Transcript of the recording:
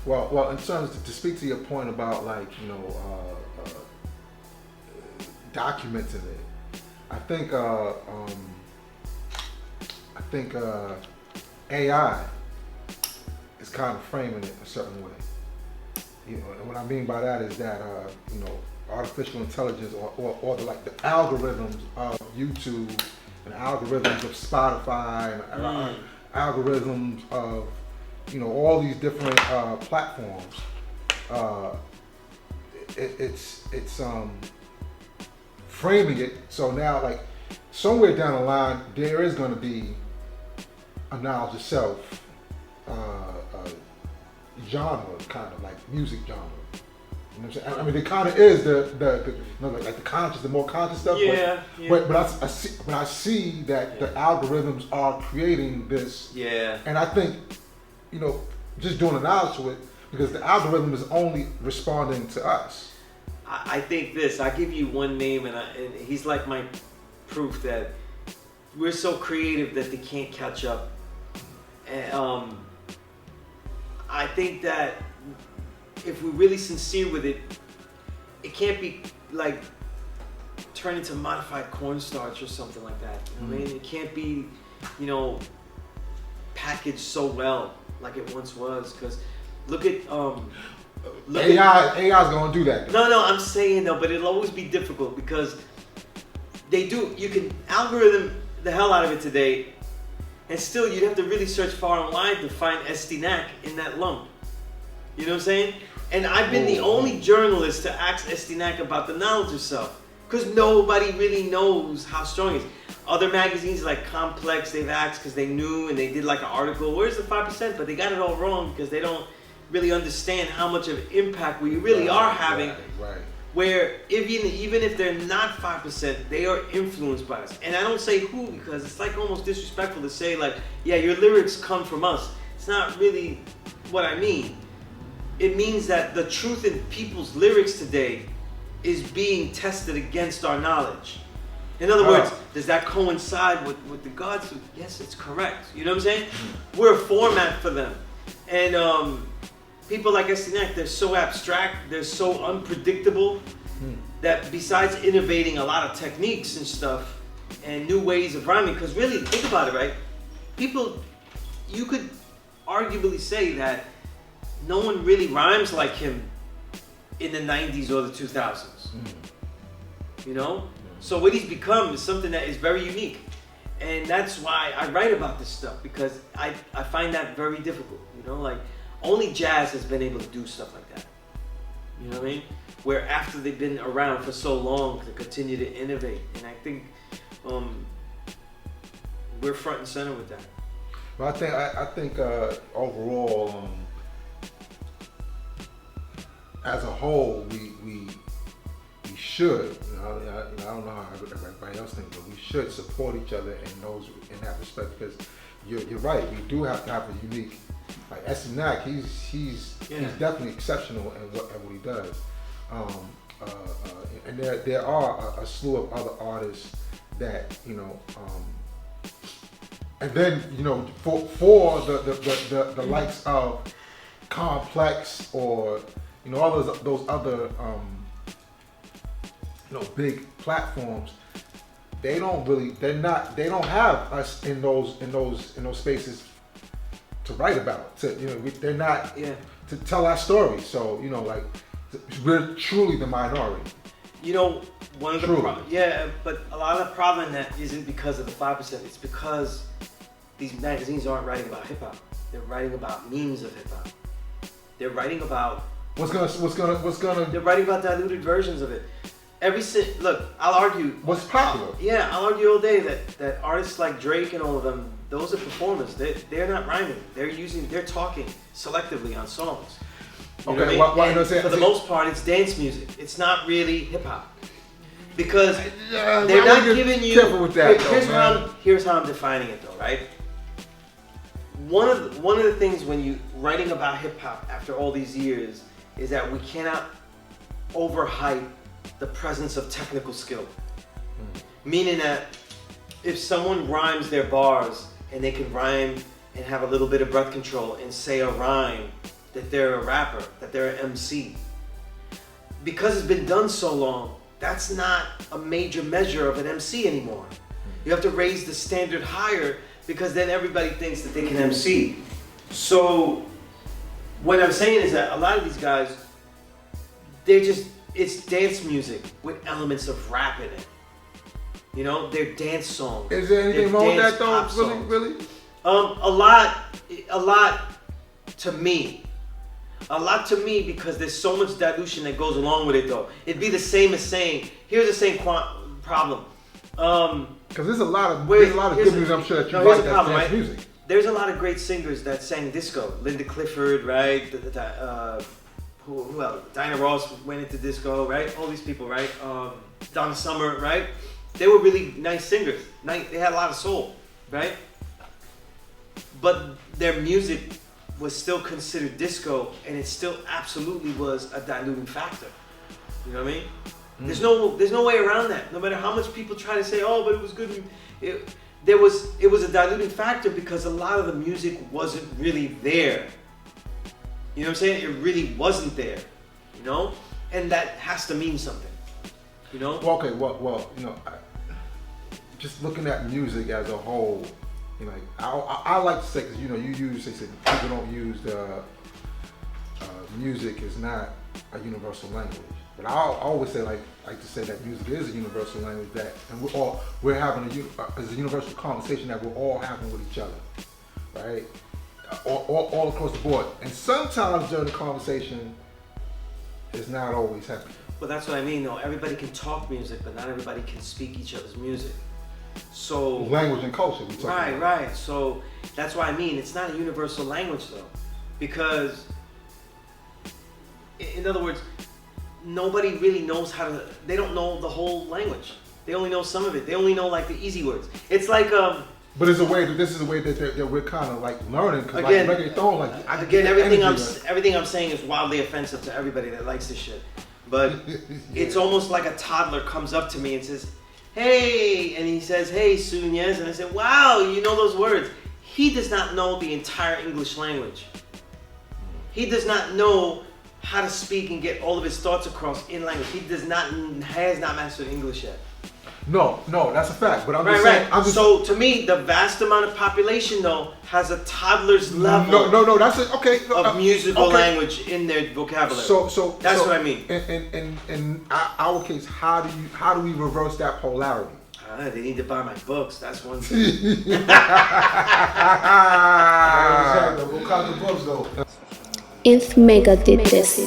Well, in terms to speak to your point about documenting it, I think AI is kind of framing it a certain way. And what I mean by that is that artificial intelligence or the algorithms of YouTube and algorithms of Spotify and algorithms of all these different platforms. It's framing it so now somewhere down the line there is going to be a knowledge of self genre, kind of like music genre. You know what I'm saying? I mean, it kind of is the conscious, the more conscious stuff. Yeah. But I see that the algorithms are creating this. Yeah. And I think, just doing analysis to it, because the algorithm is only responding to us. I think this. I give you one name, and he's like my proof that we're so creative that they can't catch up. And I think that if we're really sincere with it, it can't be like turned into modified cornstarch or something like that. You know what I mean? It can't be, packaged so well like it once was. Because look at AI's gonna do that. Though. No, I'm saying though, but it'll always be difficult because you can algorithm the hell out of it today, and still you'd have to really search far online to find Estinak in that lump. You know what I'm saying? And I've been the only journalist to ask Estinak about the knowledge of self, because nobody really knows how strong it is. Other magazines like Complex, they've asked because they knew and they did like an article, where's the 5%? But they got it all wrong because they don't really understand how much of impact we really are having. Right. Where even if they're not 5%, they are influenced by us. And I don't say who, because it's like almost disrespectful to say like, yeah, your lyrics come from us. It's not really what I mean. It means that the truth in people's lyrics today is being tested against our knowledge. In other words, does that coincide with the gods? Yes, it's correct. You know what I'm saying? We're a format for them. And people like Estinek, they're so abstract, they're so unpredictable, that besides innovating a lot of techniques and stuff and new ways of rhyming, because really, think about it, right? You could arguably say that no one really rhymes like him in the 90s or the 2000s. So what he's become is something that is very unique. And that's why I write about this stuff, because I find that very difficult. Only jazz has been able to do stuff like that. You know what I mean? Where after they've been around for so long to continue to innovate. And I think we're front and center with that. Well, I think overall, as a whole, we should. I don't know how everybody else thinks, but we should support each other in that respect. Because you're right. We do have to have a unique. Like Estinak, he's definitely exceptional in what he does. And there are a slew of other artists that and then for the likes of Complex or all those other big platforms, they don't have us in those spaces to write about. They're not to tell our story. So we're truly the minority. One of the but a lot of the problem in that isn't because of the 5%. It's because these magazines aren't writing about hip hop. They're writing about memes of hip hop. They're writing about what's gonna. They're writing about diluted versions of it. Look, I'll argue. What's popular? Yeah, I'll argue all day that artists like Drake and all of them, those are performers. They're not rhyming. They're talking selectively on songs. You know what I mean? For the most part, it's dance music. It's not really hip hop. Because they're not giving you. Careful with that, here's how I'm defining it, though, right? One of the things when you writing about hip hop after all these years is that we cannot overhype the presence of technical skill. Meaning that if someone rhymes their bars and they can rhyme and have a little bit of breath control and say a rhyme that they're a rapper, that they're an MC. Because it's been done so long, that's not a major measure of an MC anymore. You have to raise the standard higher because then everybody thinks that they can MC. So what I'm saying is that a lot of these guys, it's dance music with elements of rap in it. You know, they're dance songs. Is there anything wrong with that though? Really? A lot to me. A lot to me because there's so much dilution that goes along with it though. It'd be the same as saying, here's the same problem. Because there's a lot of good music I'm sure that you like that's dance music. There's a lot of great singers that sang disco. Linda Clifford, right? Who else? Diana Ross went into disco, right? All these people, right? Donna Summer, right? They were really nice singers. They had a lot of soul, right? But their music was still considered disco, and it still absolutely was a diluting factor. You know what I mean? There's no way around that. No matter how much people try to say, oh, but it was good. It was a diluting factor because a lot of the music wasn't really there. You know what I'm saying? It really wasn't there. You know, and that has to mean something. You know? Well, okay. Well, you know, just looking at music as a whole, you know, I like to say, because you know, you usually say people don't use music is not a universal language. But I always say like to say that music is a universal language and we're having a universal conversation that we're all having with each other, right? All across the board. And sometimes during the conversation, it's not always happening. Well, that's what I mean, though. Everybody can talk music, but not everybody can speak each other's music. So language and culture. We talk about. Right. So that's why I mean it's not a universal language, though, because in other words, nobody really knows how to. They don't know the whole language. They only know some of it. They only know like the easy words. It's like But it's a way that this is a way that we're kind of like learning because like reggaeton, like again, everything I'm saying is wildly offensive to everybody that likes this shit. But it's almost like a toddler comes up to me and says, "Hey," and he says, "Hey, Sunez," and I said, "Wow, you know those words." He does not know the entire English language. He does not know how to speak and get all of his thoughts across in language. He has not mastered English yet. No, that's a fact. But I'm just saying. So to me, the vast amount of population though has a toddler's level. No, that's it. Okay. Of musical language in their vocabulary. So that's what I mean. In our case, how do we reverse that polarity? They need to buy my books. That's one thing. What kind of books though? INFMEGA did this.